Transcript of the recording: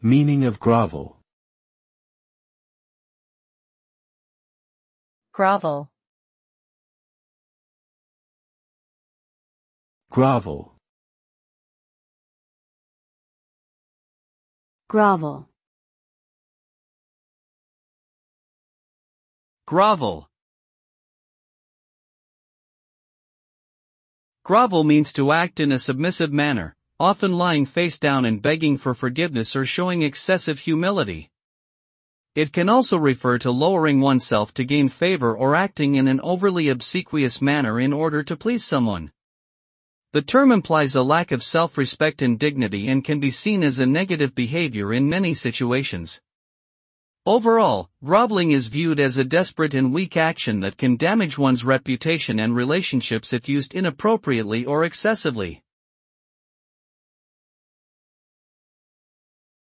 Meaning of grovel. grovel, Grovel. grovel, Grovel. Grovel means to act in a submissive manner, often lying face down and begging for forgiveness or showing excessive humility. It can also refer to lowering oneself to gain favor or acting in an overly obsequious manner in order to please someone. The term implies a lack of self-respect and dignity and can be seen as a negative behavior in many situations. Overall, groveling is viewed as a desperate and weak action that can damage one's reputation and relationships if used inappropriately or excessively.